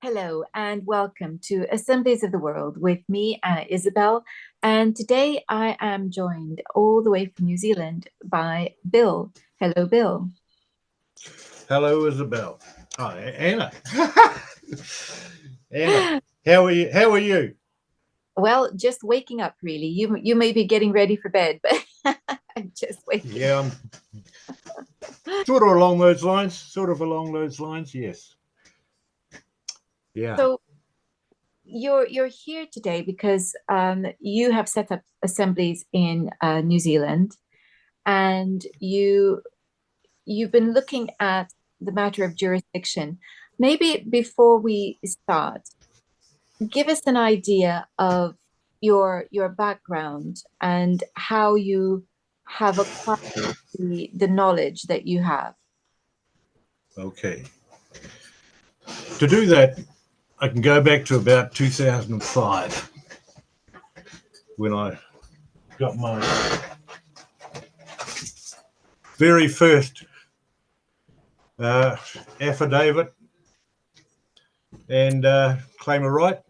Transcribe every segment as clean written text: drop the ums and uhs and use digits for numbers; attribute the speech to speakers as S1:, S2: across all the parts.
S1: Hello and welcome to Assemblies of the World with me, Anna Isabel. And today I am joined all the way from New Zealand by Bill. Hello, Bill.
S2: Hello, Isabel. Hi, Anna. Anna, how are you? How are you?
S1: Well, just waking up, really. You may be getting ready for bed, but I'm just waking
S2: Yeah, I'm sort of along those lines. Sort of along those lines. Yes. Yeah.
S1: So you're here today because you have set up assemblies in New Zealand, and you've been looking at the matter of jurisdiction. Maybe before we start, give us an idea of your background and how you have acquired the knowledge that you have.
S2: Okay. To do that, I can go back to about 2005 when I got my very first uh, affidavit and claim of right.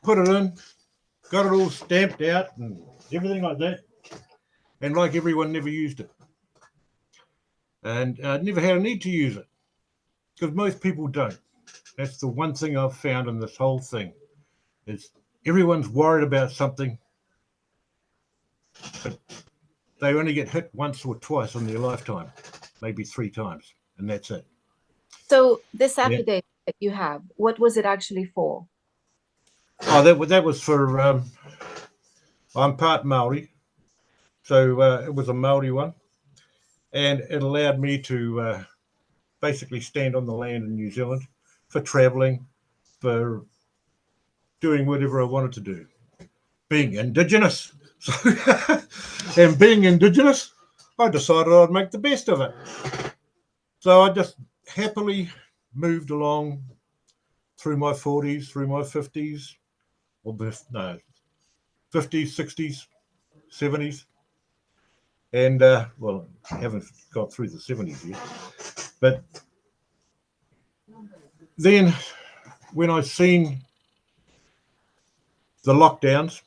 S2: Put it in, got it all stamped out and everything like that. And like everyone, never used it. And never had a need to use it because most people don't. That's the one thing I've found in this whole thing is everyone's worried about something, but they only get hit once or twice in their lifetime, maybe three times, and that's it.
S1: So this
S2: Yeah.
S1: affidavit that you have, what was it actually for?
S2: Oh, that was for. I'm part Maori, so it was a Maori one, and it allowed me to basically stand on the land in New Zealand for travelling, for doing whatever I wanted to do. Being Indigenous. So, and being Indigenous, I decided I'd make the best of it. So I just happily moved along through my 40s, through my 50s, or no, 50s, 60s, 70s. And, well, I haven't got through the 70s yet. But then when I seen the lockdowns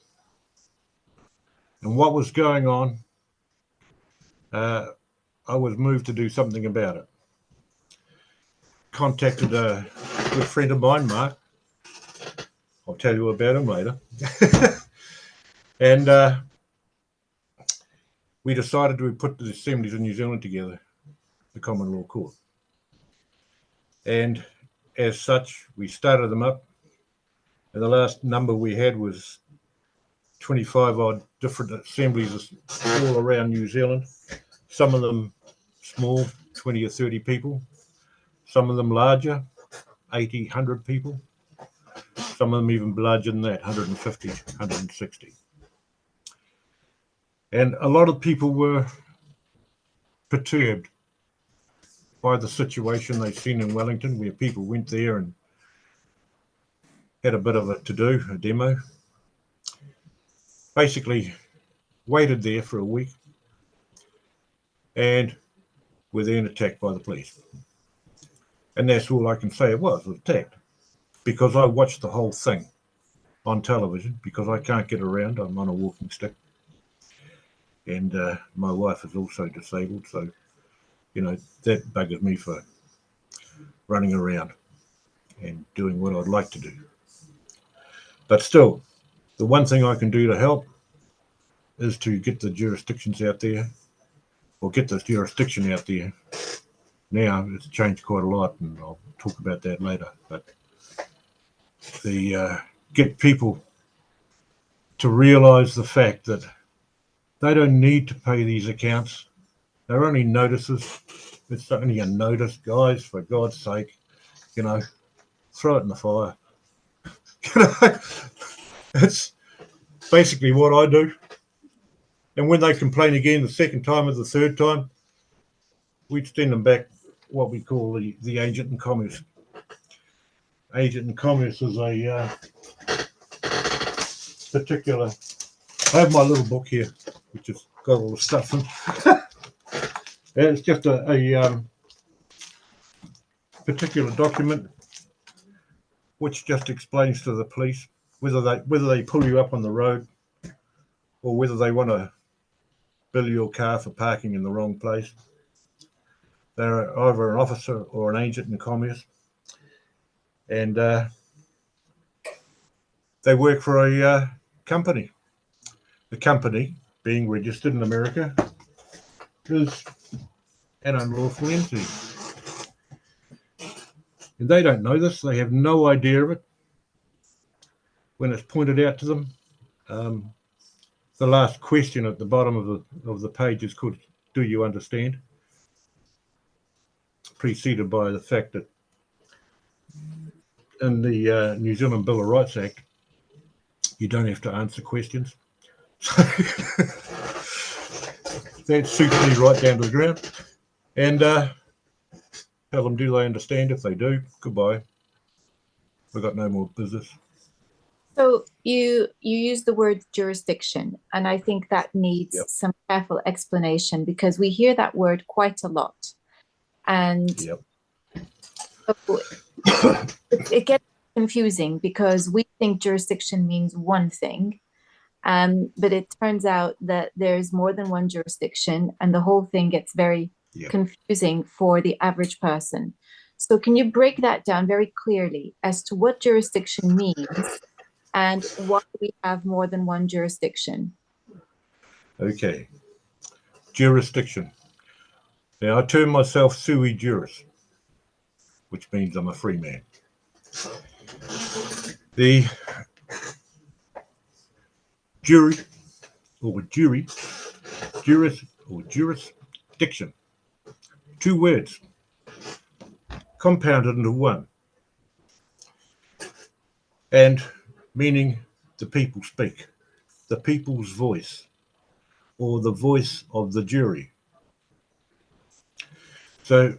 S2: and what was going on, uh, I was moved to do something about it. Contacted a good friend of mine, Mark. I'll tell you about him later. And we decided to put the assemblies in New Zealand together, the Common Law Court. And as such, we started them up. And the last number we had was 25 odd different assemblies all around New Zealand. Some of them small, 20 or 30 people. Some of them larger, 80, 100 people. Some of them even larger than that, 150, 160. And a lot of people were perturbed by the situation they've seen in Wellington, where people went there and had a bit of a to-do, a demo. Basically, waited there for a week and were then attacked by the police. And that's all I can say it was attacked. Because I watched the whole thing on television, because I can't get around, I'm on a walking stick. And my wife is also disabled, so, that buggers me for running around and doing what I'd like to do. But still, the one thing I can do to help is to get the jurisdictions out there, or get the jurisdiction out there. Now it's changed quite a lot, and I'll talk about that later. But the get people to realise the fact that they don't need to pay these accounts. They're only notices. It's only a notice, guys. For God's sake, throw it in the fire. It's basically what I do. And when they complain again the second time or the third time, we send them back what we call the agent in commerce. Agent in commerce is a particular. I have my little book here, which has got all the stuff in. And it's just a particular document, which just explains to the police whether they pull you up on the road or whether they want to bill your car for parking in the wrong place. They're either an officer or an agent in commerce, and they work for a company. The company, being registered in America, is an unlawful entity. And they don't know this. They have no idea of it. When it's pointed out to them, the last question at the bottom of the page is called, "Do you understand?" Preceded by the fact that in the New Zealand Bill of Rights Act, you don't have to answer questions. So that suits me right down to the ground. And tell them, do they understand? If they do, goodbye. We've got no more business.
S1: So you use the word jurisdiction, and I think that needs some careful explanation because we hear that word quite a lot. And so it gets confusing because we think jurisdiction means one thing, but it turns out that there's more than one jurisdiction, and the whole thing gets very confusing for the average person. So can you break that down very clearly as to what jurisdiction means and why we have more than one jurisdiction?
S2: Okay. Jurisdiction. Now, I term myself sui juris, which means I'm a free man. The jury, juris or jurisdiction, two words, compounded into one, and meaning the people speak, the people's voice, or the voice of the jury. So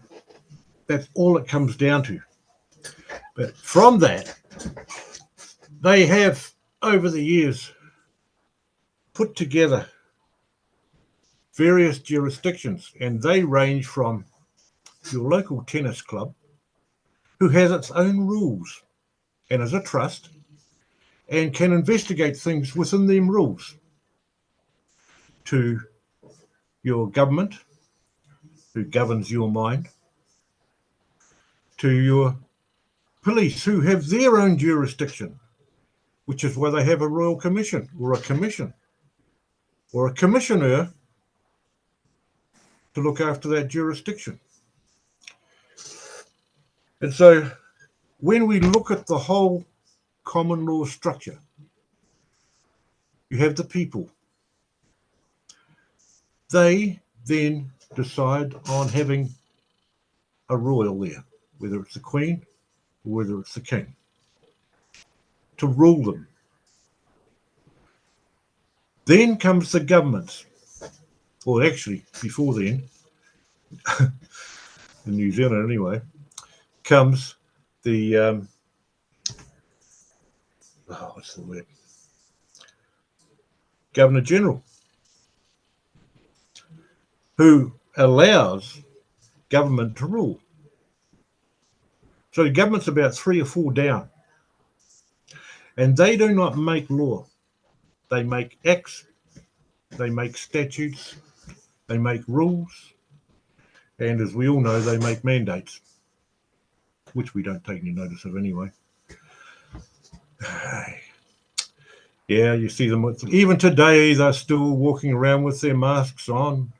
S2: that's all it comes down to. But from that, they have, over the years, put together various jurisdictions, and they range from your local tennis club, who has its own rules and is a trust, and can investigate things within them rules, to your government, who governs your mind, to your police, who have their own jurisdiction, which is why they have a royal commission or a commission or a commissioner to look after that jurisdiction. And so when we look at the whole common law structure, you have the people. They then decide on having a royal there, whether it's the Queen or whether it's the King, to rule them. Then comes the governments, or actually before then, in New Zealand anyway, comes the what's the word? Governor General, who allows government to rule. So the government's about 3 or 4 down, and they do not make law. They make acts, they make statutes, they make rules, and as we all know, they make mandates, which we don't take any notice of anyway. Yeah, you see them even today, they're still walking around with their masks on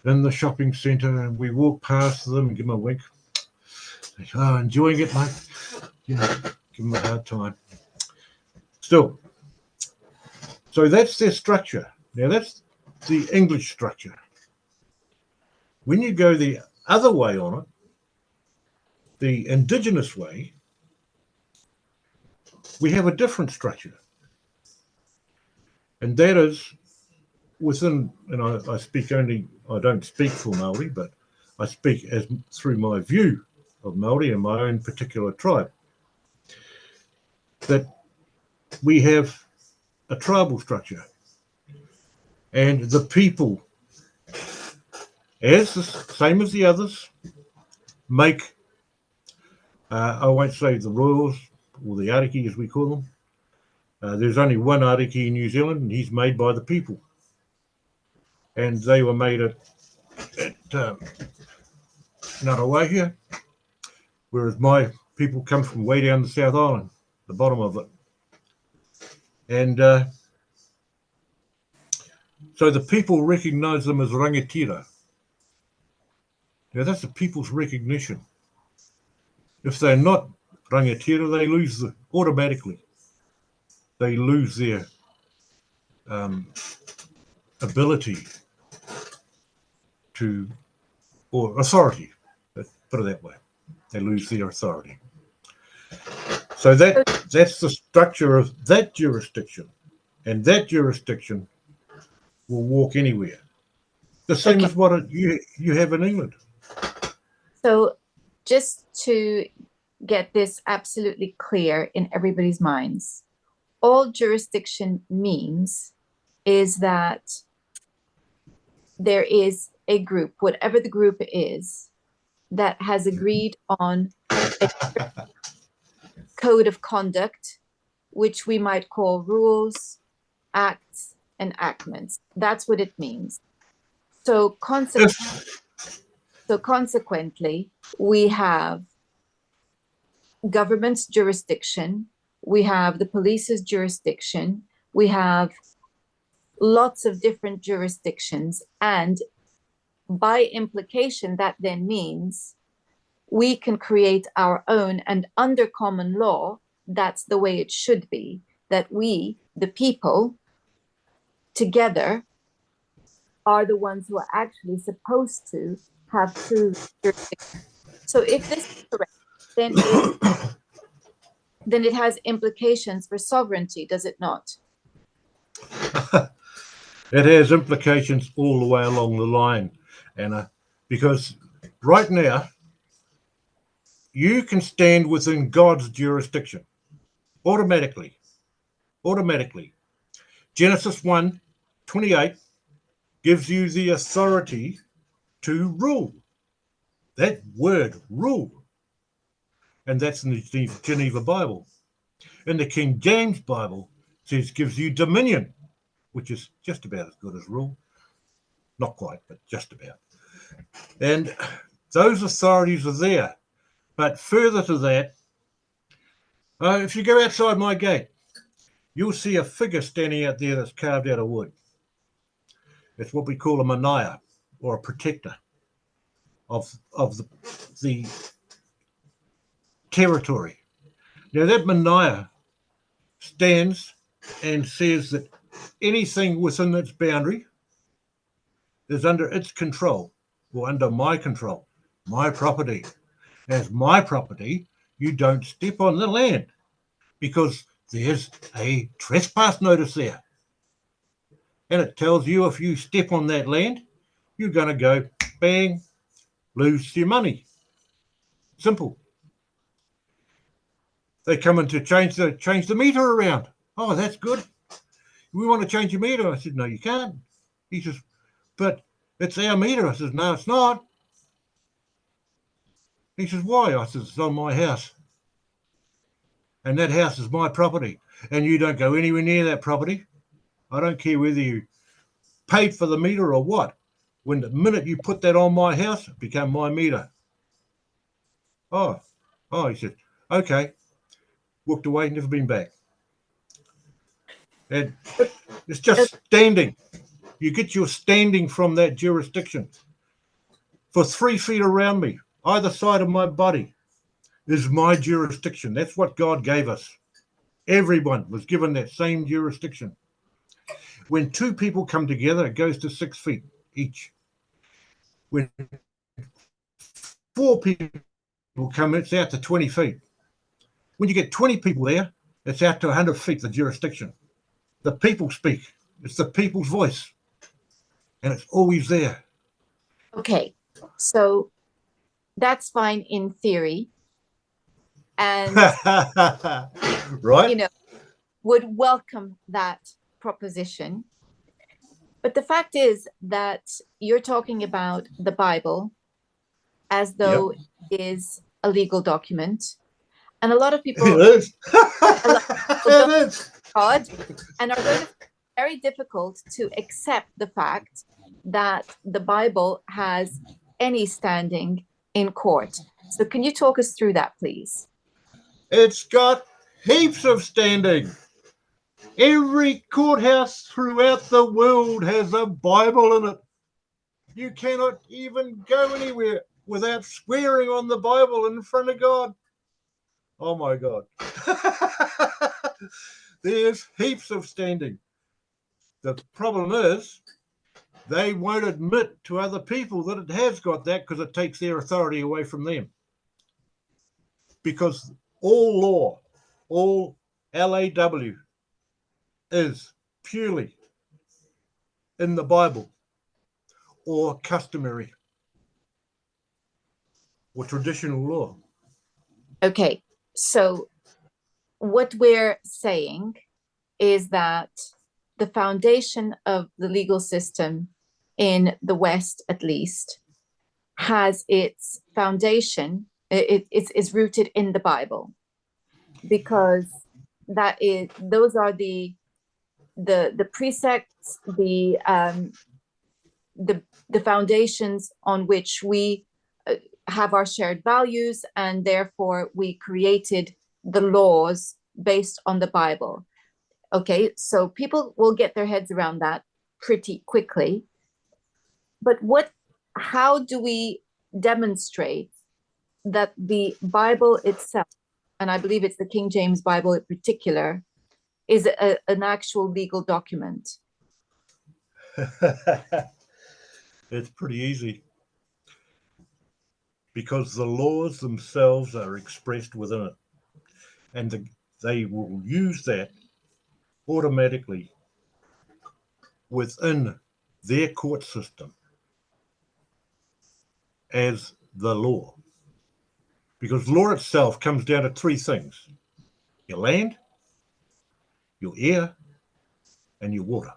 S2: in the shopping centre, and we walk past them and give them a wink. Oh, enjoying it, mate. You know, give them a hard time. Still, so that's their structure. Now, that's the English structure. When you go the other way on it, the Indigenous way, we have a different structure. And that is within, and I speak only, I don't speak for Māori, but I speak as through my view of Māori and my own particular tribe, that we have a tribal structure, and the people, as the same as the others, make I won't say the royals or the ariki as we call them. There's only one ariki in New Zealand, and he's made by the people. And they were made at Ngarawahia, whereas my people come from way down the South Island, the bottom of it. And so the people recognise them as rangatira. Now that's the people's recognition. If they're not rangatira, they lose automatically. They lose their ability to, or authority. Let's put it that way. They lose their authority. So that's the structure of that jurisdiction, and that jurisdiction will walk anywhere. The same as what you have in England.
S1: So just to get this absolutely clear in everybody's minds, all jurisdiction means is that there is a group, whatever the group is, that has agreed on a code of conduct, which we might call rules, acts, and enactments. That's what it means. So consequently, we have government's jurisdiction, we have the police's jurisdiction, we have lots of different jurisdictions, and by implication, that then means we can create our own, and under common law, that's the way it should be, that we, the people, together are the ones who are actually supposed to have true jurisdiction. So if this is correct, then it has implications for sovereignty, does it not?
S2: It has implications all the way along the line, Anna, because right now you can stand within God's jurisdiction automatically. Automatically. Genesis 1:28 gives you the authority to rule. That word, rule. And that's in the Geneva Bible. In the King James Bible, it gives you dominion, which is just about as good as rule. Not quite, but just about. And those authorities are there. But further to that, if you go outside my gate, you'll see a figure standing out there that's carved out of wood. It's what we call a manaya, or a protector of the territory. Now that manaya stands and says that anything within its boundary is under its control, or under my control, my property. As my property, you don't step on the land because there's a trespass notice there. And it tells you if you step on that land, you're going to go bang, lose your money. Simple. They come in to change the meter around. Oh, that's good. We want to change your meter. I said, no, you can't. He says, but it's our meter. I said, no, it's not. He says, why? I said, it's on my house. And that house is my property. And you don't go anywhere near that property. I don't care whether you paid for the meter or what. When the minute you put that on my house, it became my meter. Oh, he said, okay. Walked away, never been back. And it's just standing. You get your standing from that jurisdiction. For 3 feet around me, either side of my body, is my jurisdiction. That's what God gave us. Everyone was given that same jurisdiction. When 2 people come together, it goes to 6 feet each. When 4 people come, it's out to 20 feet. When you get 20 people there, it's out to 100 feet, the jurisdiction. The people speak. It's the people's voice. And it's always there.
S1: Okay, so that's fine in theory. And,
S2: right?
S1: Would welcome that proposition. But the fact is that you're talking about the Bible as though it is a legal document, and a lot of
S2: It
S1: people,
S2: is.
S1: a lot of people
S2: It
S1: don't
S2: is.
S1: God and are going to find it very difficult to accept the fact that the Bible has any standing in court. So, can you talk us through that, please?
S2: It's got heaps of standing. Every courthouse throughout the world has a Bible in it. You cannot even go anywhere without swearing on the Bible in front of God. Oh my God. There's heaps of standing. The problem is they won't admit to other people that it has got that because it takes their authority away from them. Because all law, all LAW is purely in the Bible or customary or traditional law.
S1: Okay, so what we're saying is that the foundation of the legal system in the West, at least, has its foundation, it's rooted in the Bible, because those are the precepts, the foundations on which we have our shared values, and therefore we created the laws based on the Bible. Okay, so people will get their heads around that pretty quickly. But how do we demonstrate that the Bible itself, and I believe it's the King James Bible in particular, is an actual legal document?
S2: It's pretty easy because the laws themselves are expressed within it, and they will use that automatically within their court system as the law. Because law itself comes down to three things: your land, your air, and your water.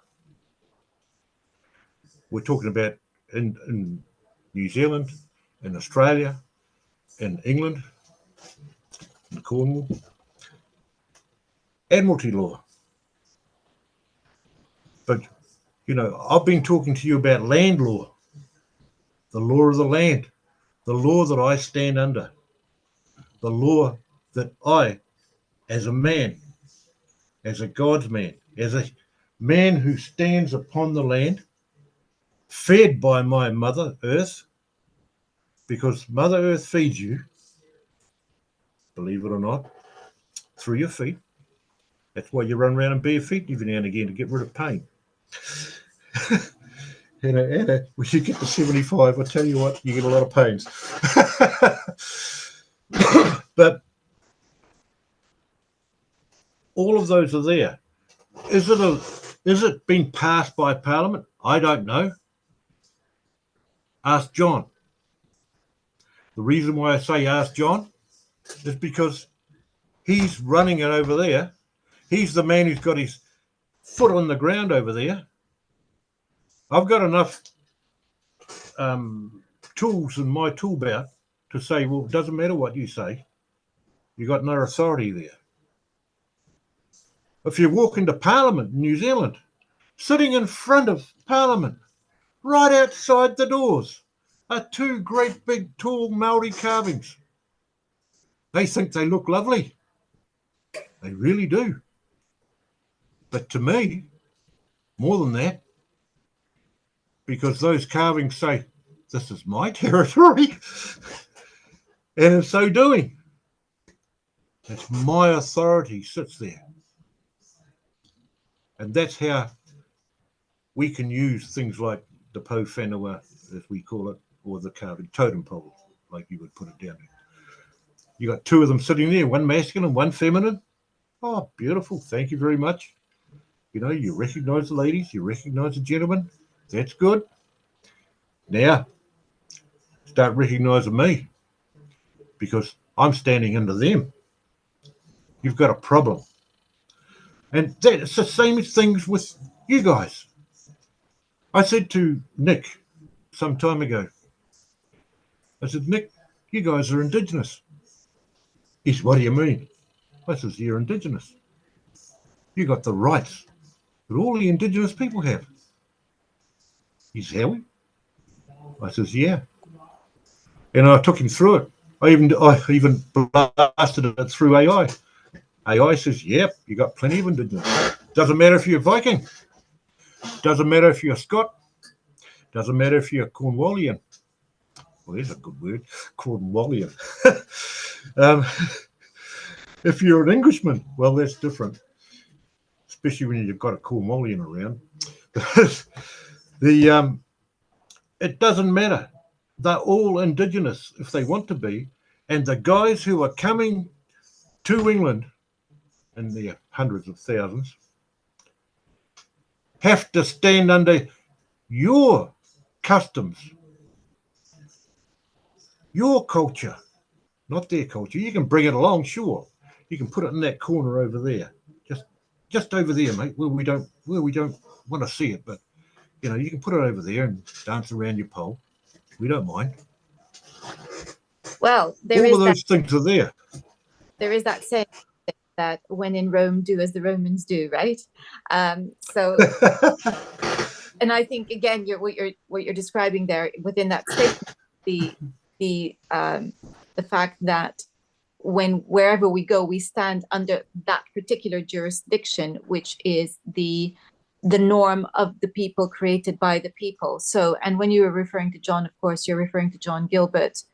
S2: We're talking about in New Zealand, in Australia, in England, in Cornwall, Admiralty law. But, I've been talking to you about land law, the law of the land, the law that I stand under, the law that I, as a man, as a God's man, as a man who stands upon the land, fed by my Mother Earth, because Mother Earth feeds you, believe it or not, through your feet. That's why you run around in bare feet every now and again, to get rid of pain. And when you get to 75, I tell you what, you get a lot of pains. But all of those are there. Is it been passed by Parliament? I don't know. Ask John. The reason why I say ask John is because he's running it over there. He's the man who's got his foot on the ground over there. I've got enough tools in my tool belt to say, well, it doesn't matter what you say. You've got no authority there. If you walk into Parliament in New Zealand, sitting in front of Parliament, right outside the doors, are two great big tall Maori carvings. They think they look lovely. They really do. But to me, more than that, because those carvings say, this is my territory. And in so doing, it's my authority sits there. And that's how we can use things like the po whenua, as we call it, or the carving totem pole, like you would put it down. You got two of them sitting there, one masculine, one feminine. Oh, beautiful. Thank you very much. You recognize the ladies, you recognize the gentlemen. That's good. Now, start recognizing me, because I'm standing under them. You've got a problem. And it's the same things with you guys. I said to Nick some time ago, I said, Nick, you guys are Indigenous. He said, what do you mean? I says, you're Indigenous. You got the rights that all the Indigenous people have. He said, have we? I says, yeah. And I took him through it. I even blasted it through AI. AI says, yep, you got plenty of Indigenous. Doesn't matter if you're Viking. Doesn't matter if you're Scot. Doesn't matter if you're Cornwallian. Well, there's a good word, Cornwallian. um, if you're an Englishman, well, that's different, especially when you've got a Cornwallian around. It doesn't matter. They're all Indigenous if they want to be. And the guys who are coming to England, in their hundreds of thousands, have to stand under your customs, your culture, not their culture. You can bring it along, sure. You can put it in that corner over there, just over there, mate, where we don't want to see it. But you can put it over there and dance around your pole. We don't mind.
S1: Well,
S2: all of those things are there.
S1: There is that saying that when in Rome, do as the Romans do, right? So, and I think again, what you're describing there within that statement, the fact that wherever we go, we stand under that particular jurisdiction, which is the norm of the people created by the people. So, and when you were referring to John, of course, you're referring to John Gilbert,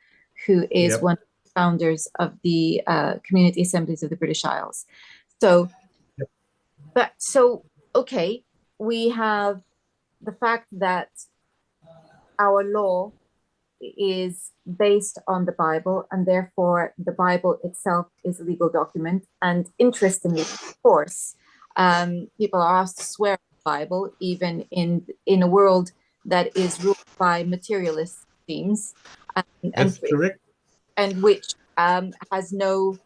S1: who is one of the founders of the Community Assemblies of the British Isles. So, okay, we have the fact that our law is based on the Bible, and therefore the Bible itself is a legal document. And interestingly, of course, people are asked to swear by the Bible, even in a world that is ruled by materialist themes,
S2: That's correct.
S1: And which has no,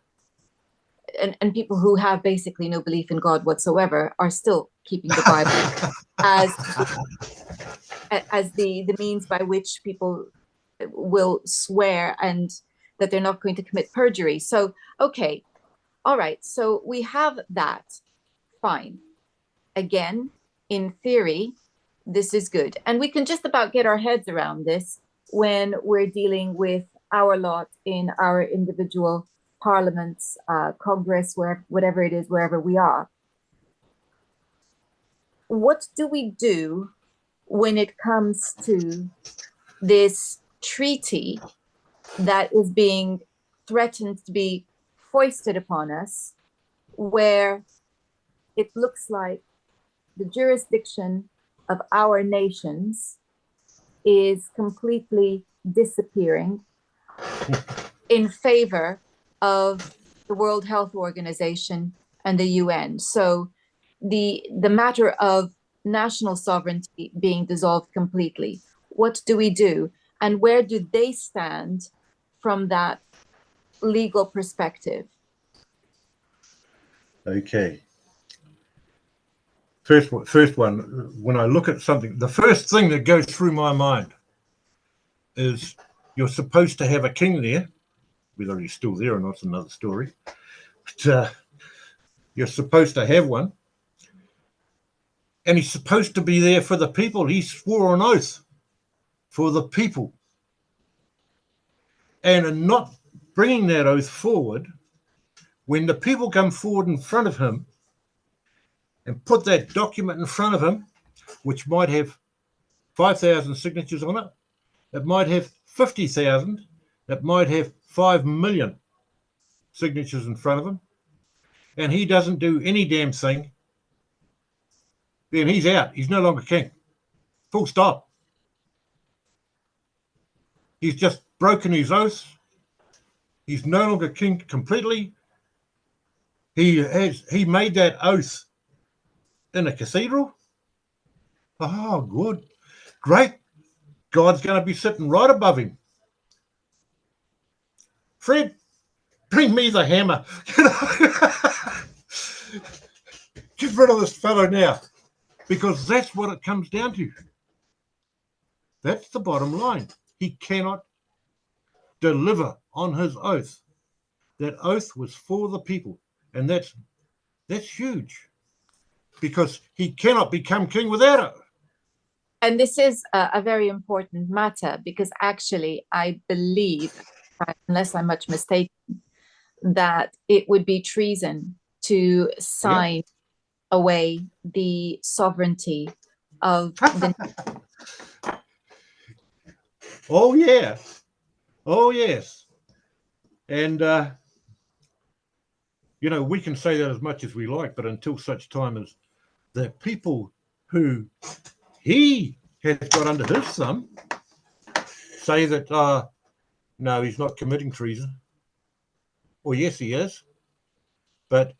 S1: and people who have basically no belief in God whatsoever are still keeping the Bible as the means by which people will swear and that they're not going to commit perjury. So, okay, all right. So we have that. Fine. Again, in theory, this is good. And we can just about get our heads around this when we're dealing with our lot in our individual parliaments, Congress, whatever it is, wherever we are. What do we do when it comes to this treaty that is being threatened to be foisted upon us, where it looks like the jurisdiction of our nations is completely disappearing in favor of the World Health Organization and the UN? So the matter of national sovereignty being dissolved completely, what do we do? And where do they stand from that legal perspective?
S2: Okay. First one, when I look at something, the first thing that goes through my mind is you're supposed to have a king there. Whether he's still there or not is another story. But you're supposed to have one. And he's supposed to be there for the people. He swore an oath for the people. And in not bringing that oath forward, when the people come forward in front of him and put that document in front of him, which might have 5,000 signatures on it, it might have 50,000, it might have 5 million signatures in front of him, and he doesn't do any damn thing, then he's out. He's no longer king. Full stop. He's just broken his oath. He's no longer king completely. He made that oath in a cathedral. Oh, good. Great. God's going to be sitting right above him. Fred, bring me the hammer. Get rid of this fellow now. Because that's what it comes down to. That's the bottom line. He cannot deliver on his oath. That oath was for the people, and that's huge, because he cannot become king without it.
S1: And this is a very important matter because actually, I believe, unless I'm much mistaken, that it would be treason to
S2: Yep.
S1: sign away the sovereignty of the.
S2: Oh yeah. Oh yes. And we can say that as much as we like, but until such time as the people who he has got under his thumb say that no, he's not committing treason. Well, yes, he is. But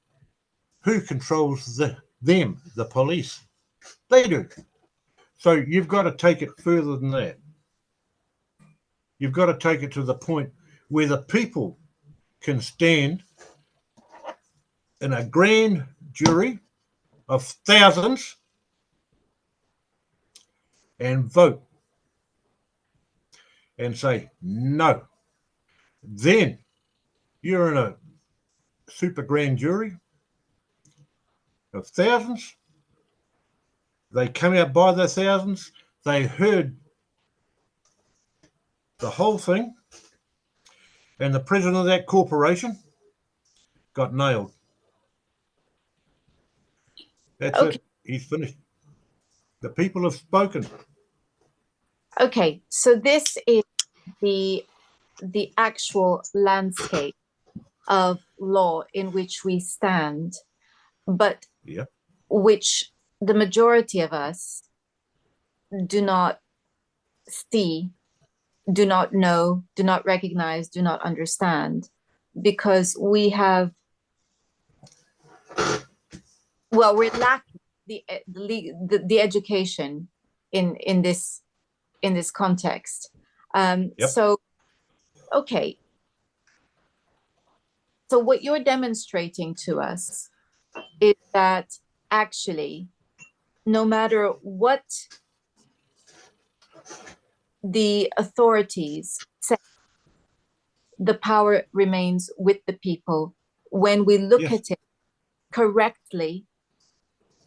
S2: who controls them? The police. They do. So you've got to take it further than that. You've got to take it to the point where the people can stand in a grand jury of thousands and vote and say no. Then you're in a super grand jury of thousands. They come out by the thousands. They heard the whole thing, and the president of that corporation got nailed. That's
S1: Okay.
S2: it. He's finished. The people have spoken.
S1: Okay, so this is the actual landscape of law in which we stand, but
S2: Yeah.
S1: which the majority of us do not see, do not know, do not recognize, do not understand, because we have, well, we're lacking the education in this context.
S2: Yep.
S1: So, okay. So what you're demonstrating to us is that actually, no matter what the authorities say, the power remains with the people when we look
S2: Yes.
S1: at it correctly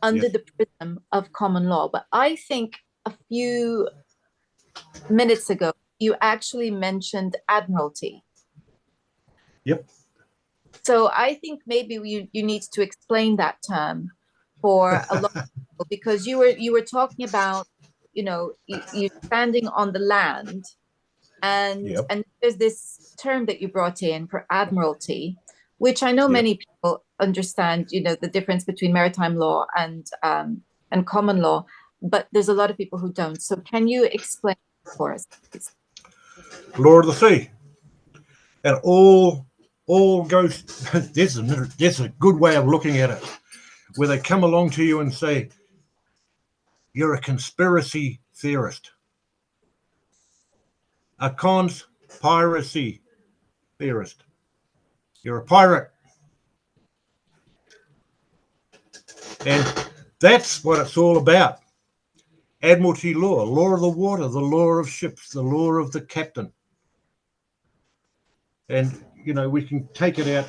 S1: under
S2: Yes.
S1: the prism of common law. But I think a few minutes ago, you actually mentioned admiralty.
S2: Yep.
S1: So I think maybe you need to explain that term for a lot of people, because you were talking about, you standing on the land, and
S2: Yep.
S1: there's this term that you brought in for admiralty, which I know
S2: Yep.
S1: many people understand, the difference between maritime law and common law, but there's a lot of people who don't. So can you explain for us, please?
S2: Law of the sea, and all goes. This is a good way of looking at it, where they come along to you and say, "You're a conspiracy theorist, a conspiracy theorist. You're a pirate," and that's what it's all about. Admiralty law, law of the water, the law of ships, the law of the captain. And, we can take it out.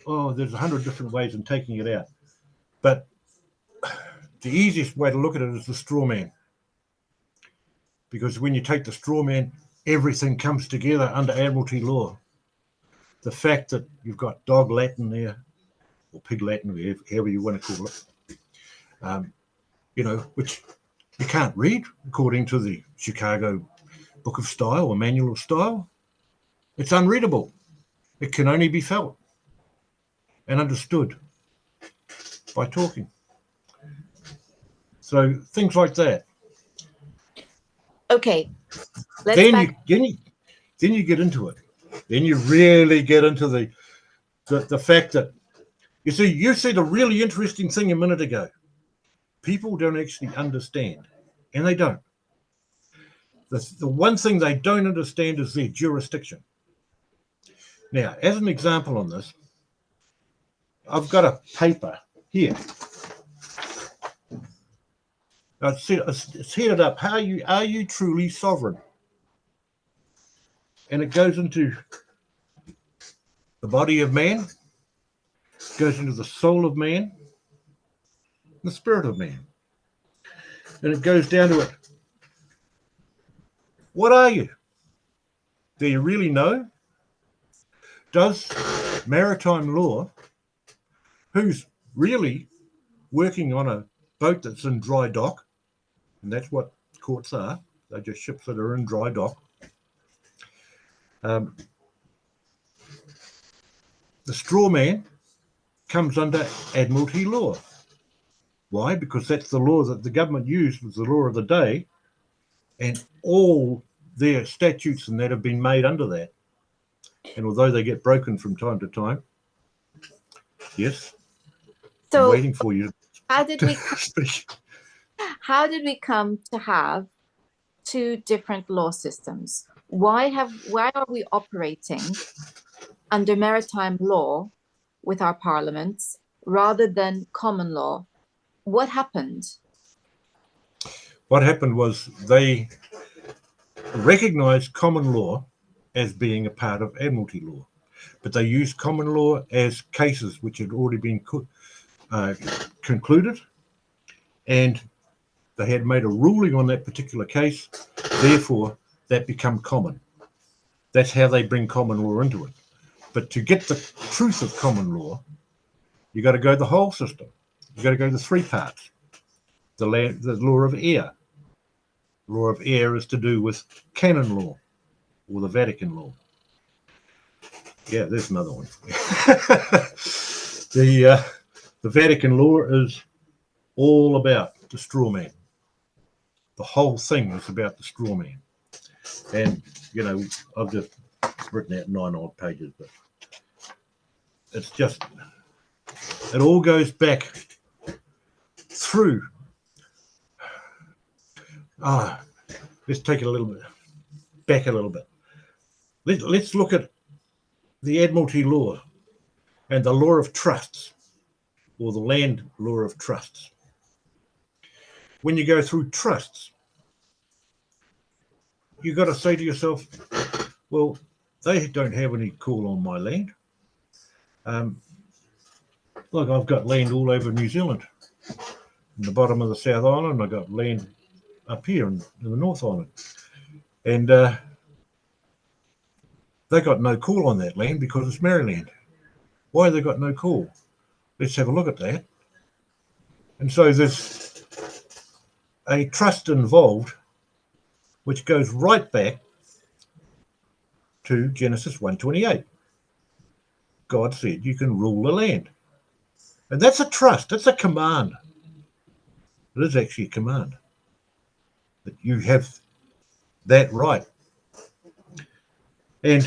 S2: Oh, there's 100 different ways in taking it out. But the easiest way to look at it is the straw man. Because when you take the straw man, everything comes together under Admiralty law. The fact that you've got dog Latin there, or pig Latin, however you want to call it, which you can't read according to the Chicago Book of Style or Manual of Style. It's unreadable. It can only be felt and understood by talking. So things like that.
S1: Okay, let's
S2: Then
S1: back.
S2: you get into it. Then you really get into the fact that you said a really interesting thing a minute ago. People don't actually understand, and they don't. The one thing they don't understand is their jurisdiction. Now, as an example on this, I've got a paper here. It's headed up. Are you truly sovereign? And it goes into the body of man, goes into the soul of man, the spirit of man. And it goes down to it. What are you? Do you really know? Does maritime law, who's really working on a boat that's in dry dock, and that's what courts are, they're just ships that are in dry dock. The straw man comes under Admiralty law. Why? Because that's the law that the government used, was the law of the day, and all their statutes and that have been made under that. And although they get broken from time to time, yes, I'm
S1: So
S2: waiting for you
S1: how did
S2: to
S1: we
S2: speak.
S1: how did we come to have two different law systems? Why are we operating under maritime law with our parliaments rather than common law? What happened?
S2: What happened was they recognised common law as being a part of Admiralty law, but they used common law as cases which had already been concluded, and they had made a ruling on that particular case. Therefore, that become common. That's how they bring common law into it. But to get the truth of common law, you got to go the whole system. You got to go the three parts. The law of air. Law of air is to do with canon law or the Vatican law. Yeah, there's another one. The Vatican law is all about the straw man. The whole thing is about the straw man. And, you know, I've just written out 9 odd pages, but it's just, it all goes back through. Let's take it a little bit back a little bit. Let's look at the Admiralty law and the law of trusts, or the land law of trusts. When you go through trusts, you've got to say to yourself, well, they don't have any call on my land. Look, I've got land all over New Zealand. In the bottom of the South Island, I've got land up here in the North Island. And they got no call on that land because it's Maryland. Why have they got no call? Let's have a look at that. And so there's a trust involved which goes right back to Genesis 1:28. God said you can rule the land. And that's a trust. That's a command. It is actually a command that you have that right. And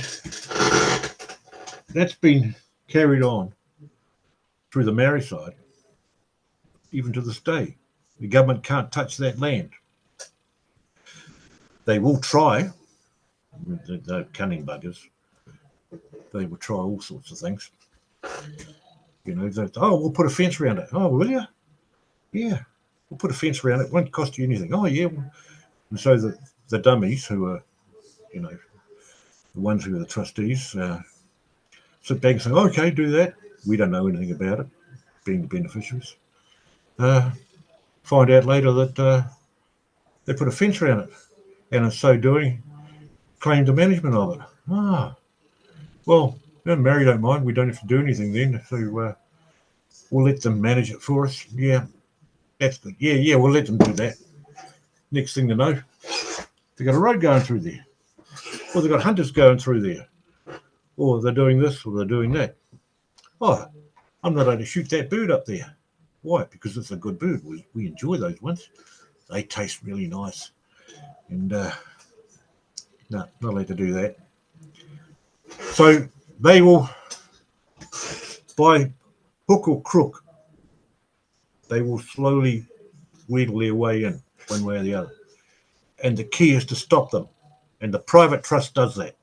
S2: that's been carried on through the Maori side, even to this day. The government can't touch that land. They will try. They're cunning buggers. They will try all sorts of things. You know, we'll put a fence around it. Oh, will you? Yeah, we'll put a fence around it. It won't cost you anything. Oh, yeah. And so the dummies who are, you know, the ones who are the trustees sit back and say, okay, do that. We don't know anything about it, being the beneficiaries. Find out later that they put a fence around it, and in so doing, claim the management of it. Well, Mary don't mind. We don't have to do anything then. So we'll let them manage it for us. Yeah, that's good. Yeah, we'll let them do that. Next thing to know, they've got a road going through there. Or they've got hunters going through there. Or they're doing this or they're doing that. Oh, I'm not able to shoot that bird up there. Why? Because it's a good bird. We enjoy those ones. They taste really nice. And no, not allowed to do that. So they will, by hook or crook, they will slowly wheedle their way in, one way or the other. And the key is to stop them. And the private trust does that.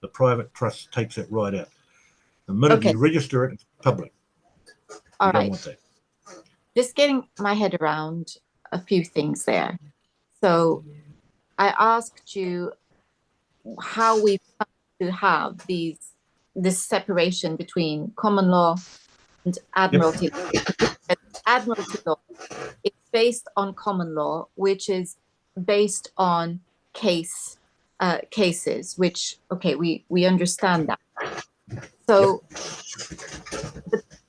S2: The private trust takes it right out. The minute
S1: Okay,
S2: you register it, it's public.
S1: all
S2: You don't
S1: right.
S2: want that.
S1: Just getting my head around a few things there. So I asked you how we come to have these this separation between common law and admiralty law. Admiralty law is based on common law, which is based on cases, which, okay, we understand that. So,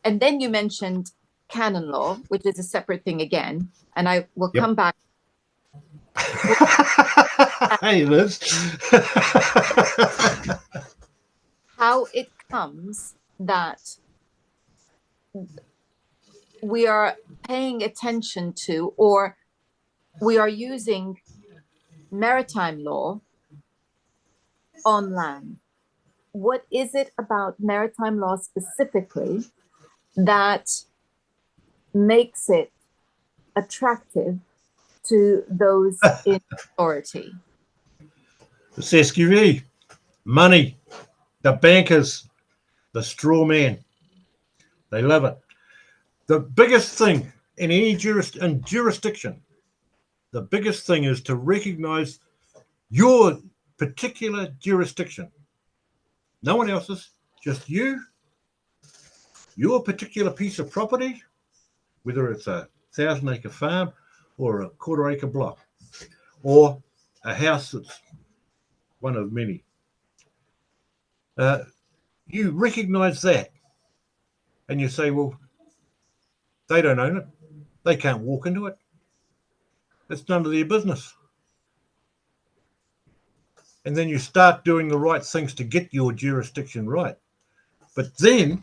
S1: and then you mentioned canon law, which is a separate thing again, and I will come back.
S2: Hey, Liz.
S1: How it comes that we are paying attention to, or we are using maritime law on land. What is it about maritime law specifically that makes it attractive to those in authority?
S2: The SQE, money, the bankers, the straw man. They love it. The biggest thing in any jurisdiction, the biggest thing is to recognize your particular jurisdiction. No one else's, just you, your particular piece of property, whether it's a 1,000-acre farm or a quarter-acre block, or a house that's one of many. You recognize that and you say, well, they don't own it. They can't walk into it. It's none of their business. And then you start doing the right things to get your jurisdiction right. But then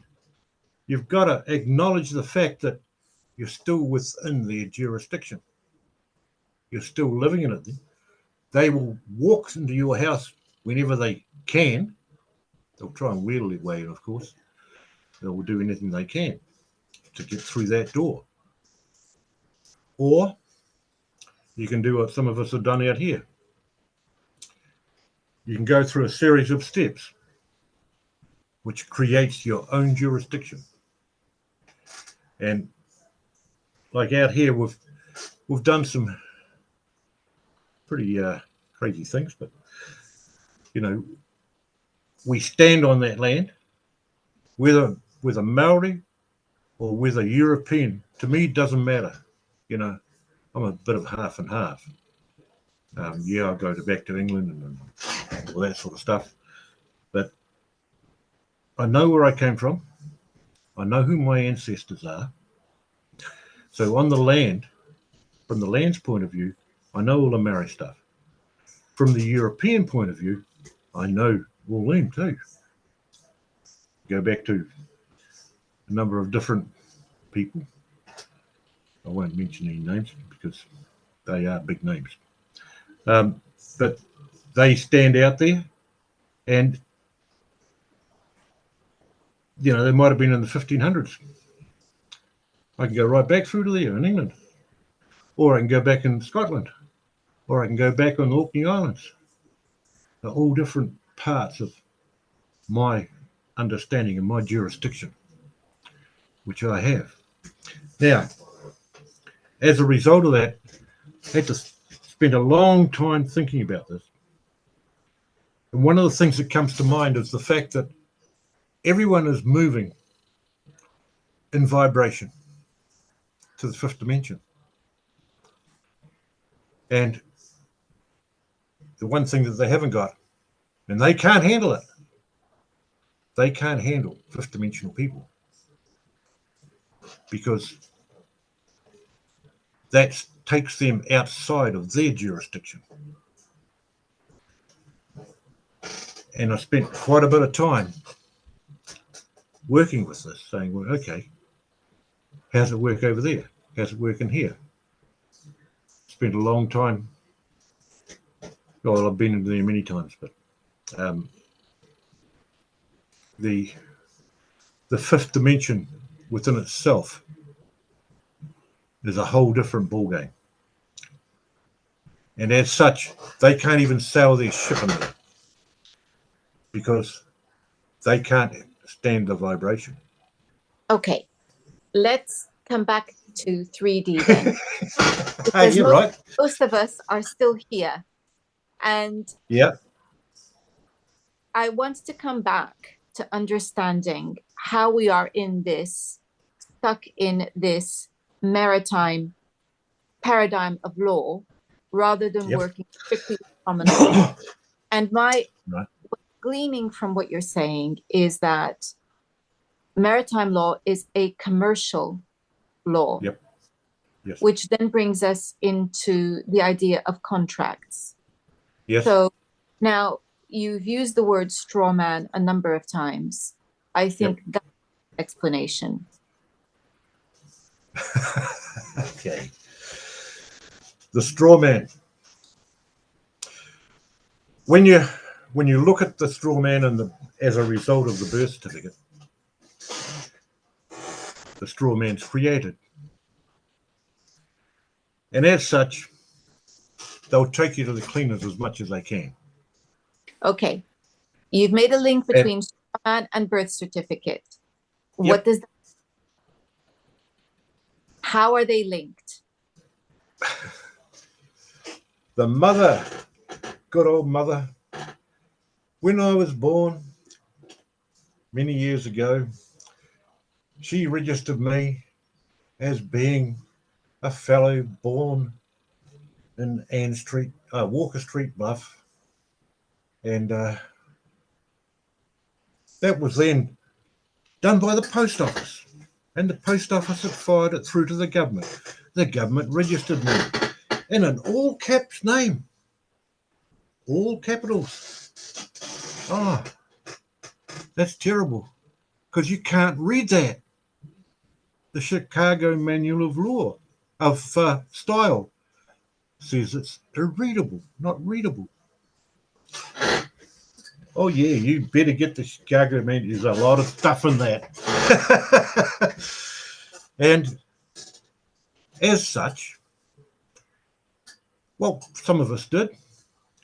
S2: you've got to acknowledge the fact that you're still within their jurisdiction. You're still living in it. They will walk into your house whenever they can. They'll try and wheedle their way in, of course. They'll do anything they can to get through that door. Or you can do what some of us have done out here. You can go through a series of steps which creates your own jurisdiction. And like out here, we've done some pretty crazy things, but you know, we stand on that land, whether with a Maori or with a European. To me, it doesn't matter. You know, I'm a bit of half and half. Yeah, I go back to England and all that sort of stuff, but I know where I came from. I know who my ancestors are. So on the land, from the land's point of view, I know all the Maori stuff. From the European point of view, I know all them too. Go back to a number of different people. I won't mention any names because they are big names. But they stand out there, and you know, they might have been in the 1500s. I can go right back through to there in England, or I can go back in Scotland, or I can go back on the Orkney Islands. They're all different parts of my understanding and my jurisdiction, which I have. Now, as a result of that, I had to spend a long time thinking about this. And one of the things that comes to mind is the fact that everyone is moving in vibration to the fifth dimension. And the one thing that they haven't got, and they can't handle it, they can't handle fifth dimensional people, because that takes them outside of their jurisdiction. And I spent quite a bit of time working with this, saying, well, okay, how's it work over there? How's it work in here? Spent a long time. Well, I've been in there many times, but the fifth dimension within itself is a whole different ballgame. And as such, they can't even sail their ship in there because they can't stand the vibration.
S1: Okay, let's come back to 3D then.
S2: Hey, you're right.
S1: Most of us are still here. And
S2: yeah,
S1: I want to come back to understanding how we are stuck in this maritime paradigm of law rather than
S2: Yep.
S1: working strictly with common law. And my
S2: Right.
S1: gleaning from what you're saying is that maritime law is a commercial law,
S2: Yep. Yes.
S1: which then brings us into the idea of contracts.
S2: Yes.
S1: So now you've used the word straw man a number of times. I think that's the explanation.
S2: Okay. The straw man. When you look at the straw man as a result of the birth certificate, the straw man's created. And as such, they'll take you to the cleaners as much as they can.
S1: Okay. You've made a link
S2: And,
S1: between straw man and birth certificate.
S2: yep.
S1: What does that, how are they linked?
S2: The mother, good old mother, when I was born many years ago, she registered me as being a fellow born in Walker Street, Bluff. And that was then done by the post office. And the post office had fired it through to the government. The government registered me in an all caps name, all capitals. Oh, that's terrible because you can't read that. The Chicago Manual of Law of Style says it's irreadable, not readable. Oh yeah, you better get the Chicago Manual. There's a lot of stuff in that. And as such, well, some of us did.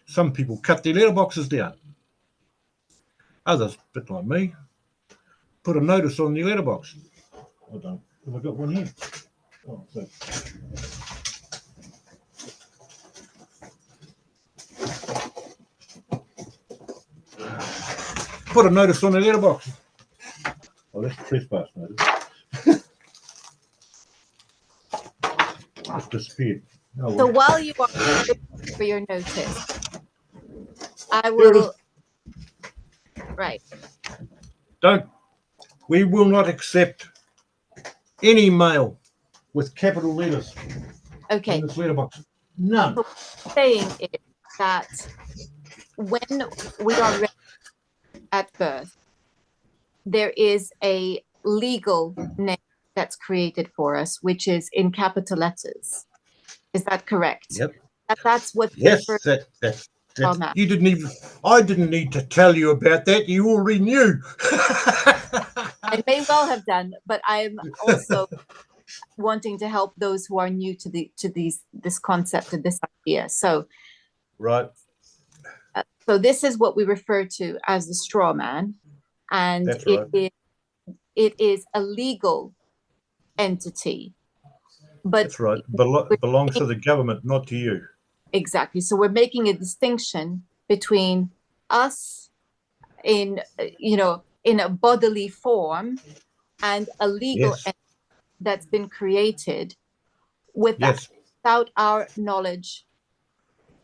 S2: Some people cut their letterboxes down. Others, a bit like me, put a notice on the letterbox. I don't. Have I got one here? Oh, so. Put a notice on the letterbox. Oh, that's a trespass notice. It's disappeared. Oh,
S1: So
S2: well.
S1: while you are for your notice, I
S2: Here it is.
S1: will, right.
S2: We will not accept any mail with capital letters in
S1: Okay.
S2: this letterbox. None.
S1: So what I'm saying is that when we are ready at birth, there is a legal name that's created for us, which is in capital letters. Is that correct?
S2: Yep.
S1: That's what's
S2: Yes,
S1: referred
S2: that's
S1: to man.
S2: you didn't even. I didn't need to tell you about that. You already knew.
S1: I may well have done, but I'm also wanting to help those who are new to this concept and this idea. So,
S2: Right.
S1: so this is what we refer to as the straw man, and
S2: That's right.
S1: it is a legal entity, but
S2: That's right.
S1: we're
S2: Belongs to the government, not to you.
S1: exactly. So we're making a distinction between us in in a bodily form and a legal
S2: Yes.
S1: entity that's been created
S2: Yes.
S1: without our knowledge,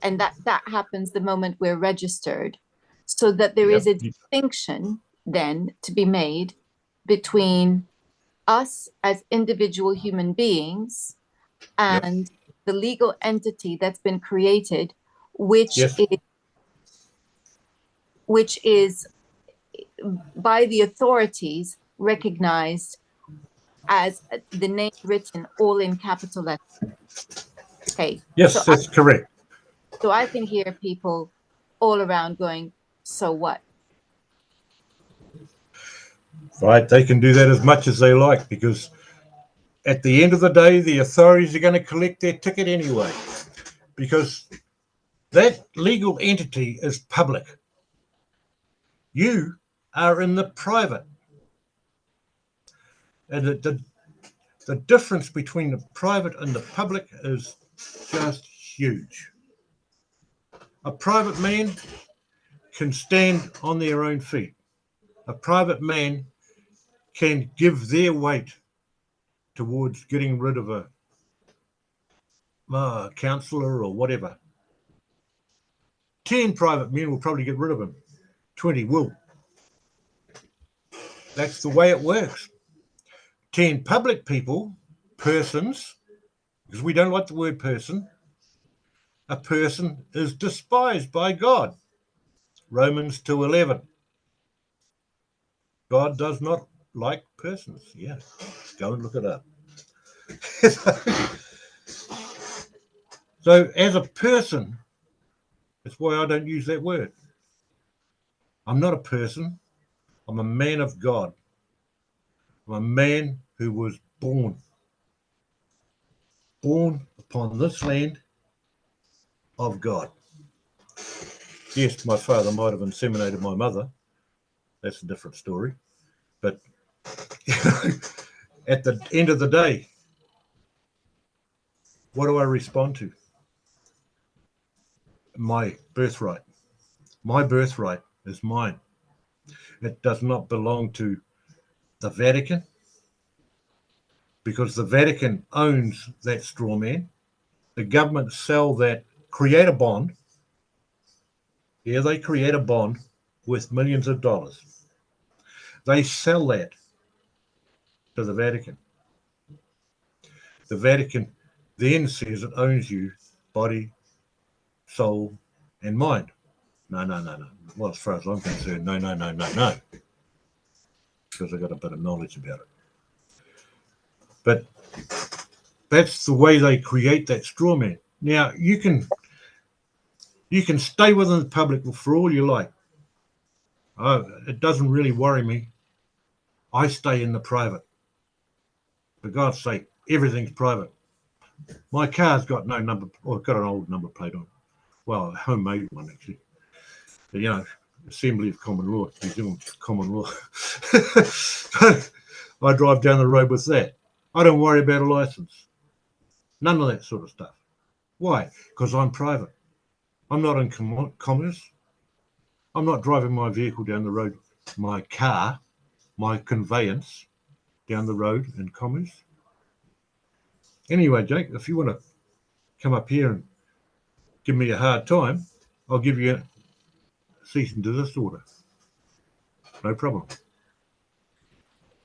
S1: and that happens the moment we're registered, so that there is
S2: Yep.
S1: a distinction then to be made between us as individual human beings
S2: Yep.
S1: and the legal entity that's been created, which
S2: Yes.
S1: is by the authorities recognized as the name written all in capital letters. Okay.
S2: Yes, that's correct.
S1: So I can hear people all around going, so what?
S2: Right. They can do that as much as they like because at the end of the day, the authorities are going to collect their ticket anyway because that legal entity is public. You are in the private. And the difference between the private and the public is just huge. A private man can stand on their own feet. a private man can give their weight towards getting rid of a councillor or whatever. 10 private men will probably get rid of him. 20 will. That's the way it works. 10 public people, persons, because we don't like the word person, a person is despised by God. Romans 2:11. God does not like persons. Yeah, go and look it up. So as a person, that's why I don't use that word. I'm not a person. I'm a man of God. I'm a man who was born upon this land of God. Yes, my father might have inseminated my mother. That's a different story. But at the end of the day, what do I respond to? My birthright. My birthright is mine. It does not belong to the Vatican, because the Vatican owns that straw man. The government sell that, create a bond. Yeah, they create a bond worth millions of dollars. They sell that to the Vatican. The Vatican then says it owns you, body, soul, and mind. No. Well, as far as I'm concerned, no. Because I've got a bit of knowledge about it. But that's the way they create that straw man. Now, you can stay within the public for all you like. It doesn't really worry me. I stay in the private. For God's sake, everything's private. My car's got no number, or got an old number plate on. Well, a homemade one, actually. But, Assembly of Common Law, New Zealand Common Law. I drive down the road with that. I don't worry about a license. None of that sort of stuff. Why? Because I'm private. I'm not in commerce. I'm not driving my vehicle down the road, my car, my conveyance down the road in commerce. Anyway, Jake, if you want to come up here and give me a hard time, I'll give you a cease and desist order. No problem.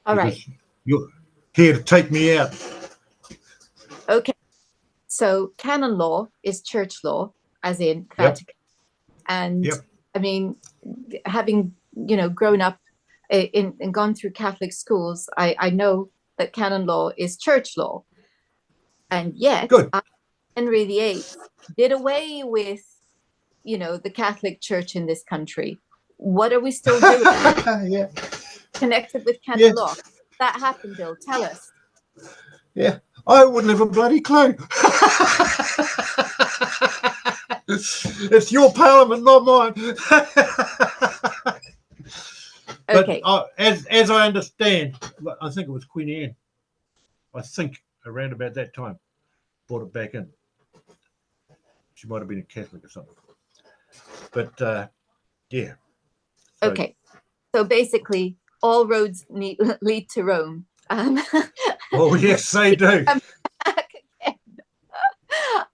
S1: All right.
S2: Because you're here to take me out.
S1: Okay. So canon law is church law, as in Vatican. Yep. And I mean, having, grown up and gone through Catholic schools, I know that canon law is church law. And yet, Henry VIII did away with, the Catholic Church in this country. What are we still doing? Connected with canon law. That happened, Bill. Tell us.
S2: Yeah, I wouldn't have a bloody clue. It's your parliament, not mine.
S1: Okay.
S2: But as I understand, I think it was Queen Anne. I think around about that time, brought it back in. She might have been a Catholic or something. But yeah.
S1: So, okay. So basically, all roads lead to Rome.
S2: Oh yes, they do.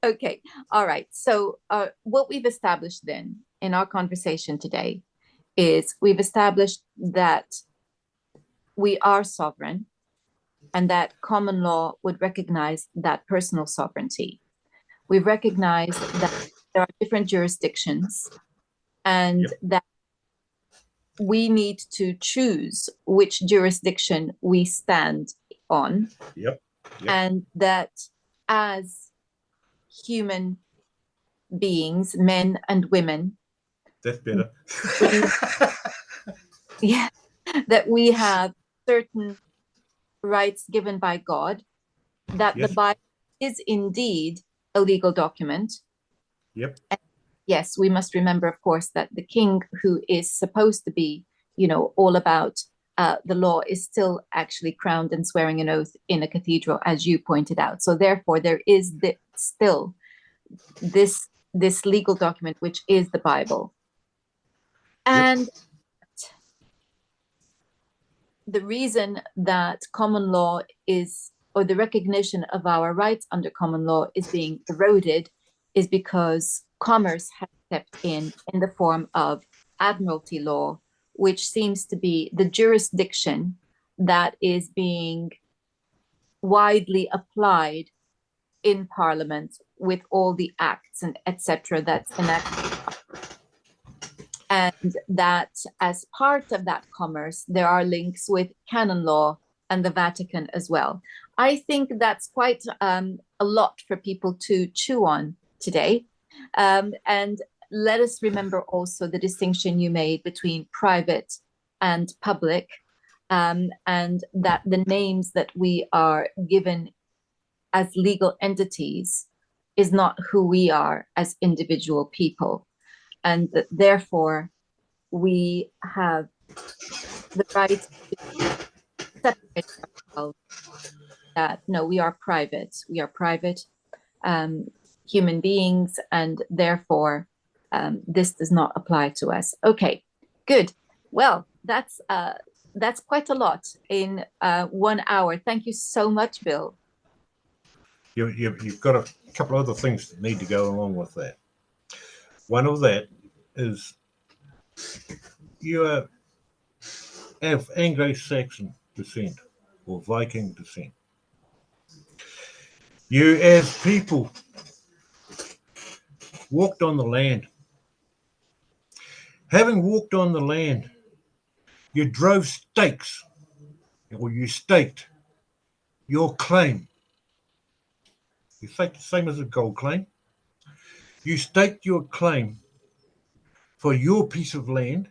S1: Okay. All right. So what we've established then in our conversation today is we've established that we are sovereign and that common law would recognize that personal sovereignty. We've recognized that there are different jurisdictions and that we need to choose which jurisdiction we stand on.
S2: Yep.
S1: And that as human beings, men and women.
S2: That's better.
S1: That we have certain rights given by God, that the Bible is indeed a legal document.
S2: Yep.
S1: And yes, we must remember, of course, that the king, who is supposed to be, all about the law, is still actually crowned and swearing an oath in a cathedral, as you pointed out. So therefore, there is still this legal document, which is the Bible. And the reason that common law is, or the recognition of our rights under common law is being eroded, is because commerce has stepped in the form of admiralty law, which seems to be the jurisdiction that is being widely applied in Parliament with all the acts and etc. that's enacted. And that as part of that commerce, there are links with canon law and the Vatican as well. I think that's quite a lot for people to chew on today. And let us remember also the distinction you made between private and public, and that the names that we are given as legal entities is not who we are as individual people. And that therefore we have the right to separate ourselves, that no, we are private. We are private human beings, and therefore this does not apply to us. Okay, good. Well, that's quite a lot in 1 hour. Thank you so much, Bill.
S2: You've got a couple of other things that need to go along with that. One of that is you have Anglo-Saxon descent or Viking descent. You, as people, walked on the land. Having walked on the land, you drove stakes, or you staked your claim. You staked the same as a gold claim. You staked your claim for your piece of land.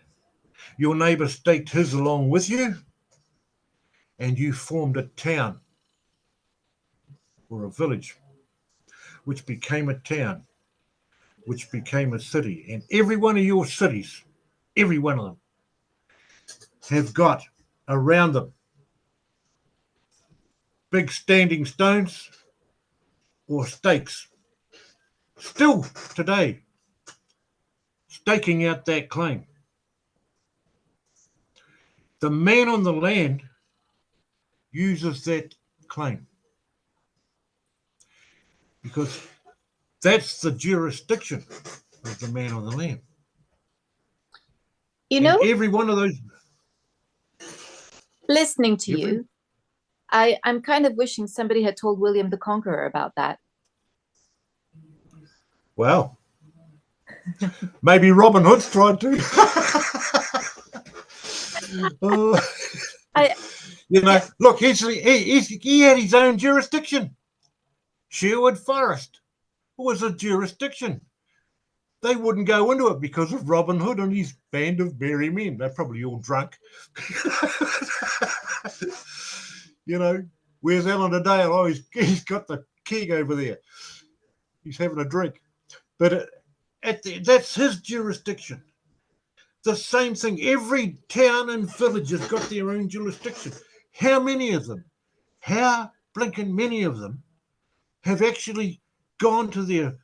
S2: Your neighbour staked his along with you, and you formed a town or a village, which became a town, which became a city. And every one of your cities, every one of them, have got around them big standing stones or stakes. Still today, staking out that claim. The man on the land uses that claim because that's the jurisdiction of the man on the land.
S1: You know,
S2: and every one of those.
S1: Listening to you, I'm kind of wishing somebody had told William the Conqueror about that.
S2: Well, maybe Robin Hood's tried to. Look, he had his own jurisdiction. Sherwood Forest was a jurisdiction. They wouldn't go into it because of Robin Hood and his band of merry men. They're probably all drunk. Where's Alan Dale? Oh, he's got the keg over there. He's having a drink. But that's his jurisdiction. The same thing. Every town and village has got their own jurisdiction. How many of them? How blinking many of them have actually gone to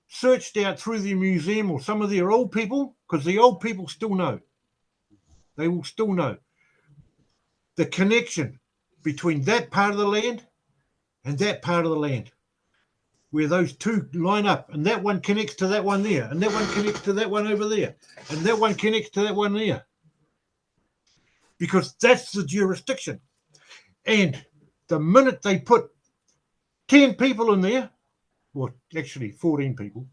S2: searched out through their museum or some of their old people, because the old people still know. They will still know the connection between that part of the land and that part of the land, where those two line up, and that one connects to that one there, and that one connects to that one over there, and that one connects to that one there. Because that's the jurisdiction. And the minute they put 10 people in there, or actually 14 people,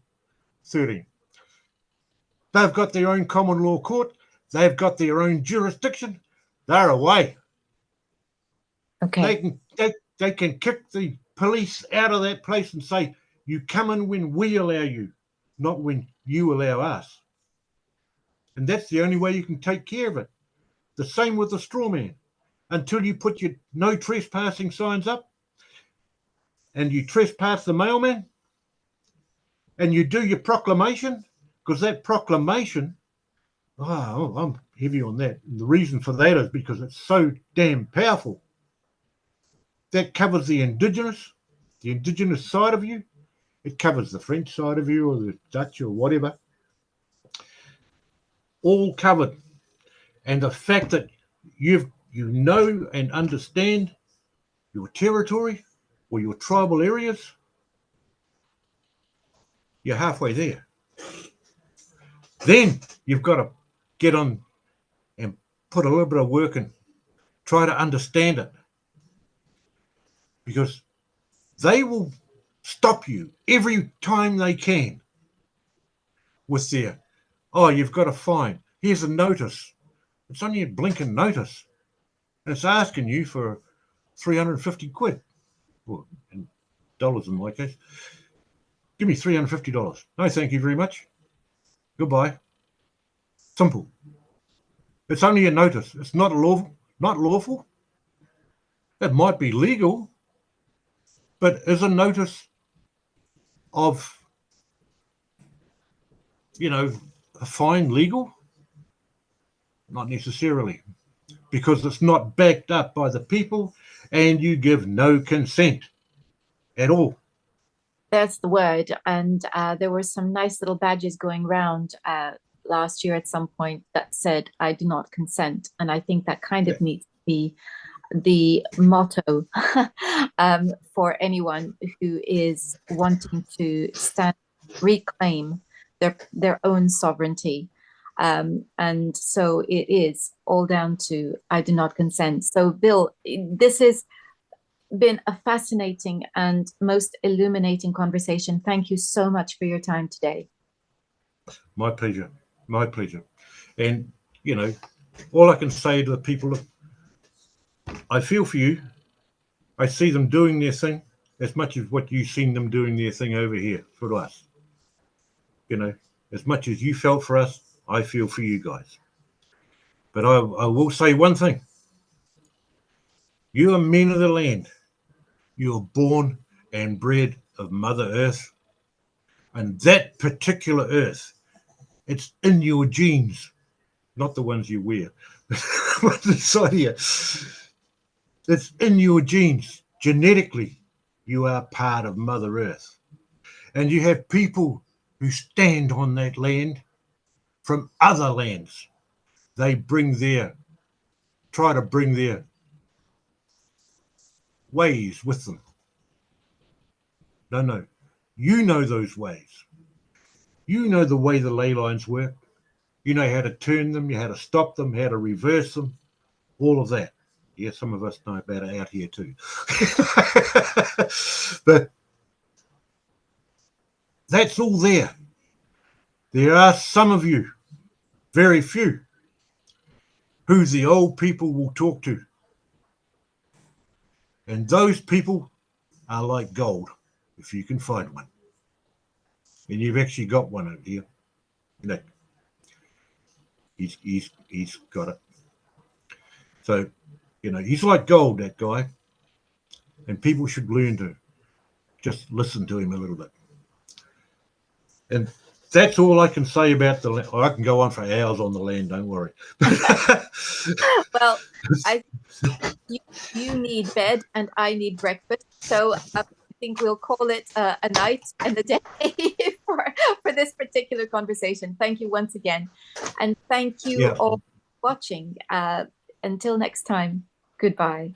S2: 13, they've got their own common law court, they've got their own jurisdiction, they're away.
S1: Okay.
S2: They can kick the police out of that place and say, you come in when we allow you, not when you allow us. And that's the only way you can take care of it. The same with the straw man. Until you put your no trespassing signs up and you trespass the mailman and you do your proclamation, because that proclamation, I'm heavy on that. And the reason for that is because it's so damn powerful. That covers the indigenous side of you. It covers the French side of you or the Dutch or whatever. All covered. And the fact that you've you know and understand your territory or your tribal areas, you're halfway there. Then you've got to get on and put a little bit of work in, try to understand it, because they will stop you every time they can with their, oh, you've got a fine. Here's a notice. It's only a blinking notice. And it's asking you for 350 quid, or in dollars in my case. Give me $350. No, thank you very much. Goodbye. Simple. It's only a notice. It's not lawful. Not lawful. It might be legal, but is a notice of, a fine legal? Not necessarily, because it's not backed up by the people and you give no consent at all.
S1: That's the word. And there were some nice little badges going around last year at some point that said, I do not consent. And I think that kind of needs to be the motto for anyone who is wanting to reclaim their own sovereignty. And so it is all down to I do not consent. So, Bill, this has been a fascinating and most illuminating conversation. Thank you so much for your time today.
S2: My pleasure. My pleasure. And, all I can say to the people, I feel for you. I see them doing their thing as much as what you've seen them doing their thing over here for us. As much as you felt for us, I feel for you guys. But I will say one thing. You are men of the land. You are born and bred of Mother Earth. And that particular earth, it's in your genes, not the ones you wear. What's inside here? It's in your genes. Genetically, you are part of Mother Earth. And you have people who stand on that land from other lands. They try to bring their ways with them. No. You know those ways. You know the way the ley lines work. You know how to turn them, how to stop them, how to reverse them, all of that. Yeah, some of us know about it out here too. But that's all there. There are some of you, very few, who the old people will talk to. And those people are like gold, if you can find one. And you've actually got one over here. Look, he's got it. So, he's like gold, that guy. And people should learn to just listen to him a little bit. And that's all I can say about the land. I can go on for hours on the land, don't worry.
S1: Well, you need bed and I need breakfast. So I think we'll call it a night and a day for this particular conversation. Thank you once again. And thank you all for watching. Until next time, goodbye.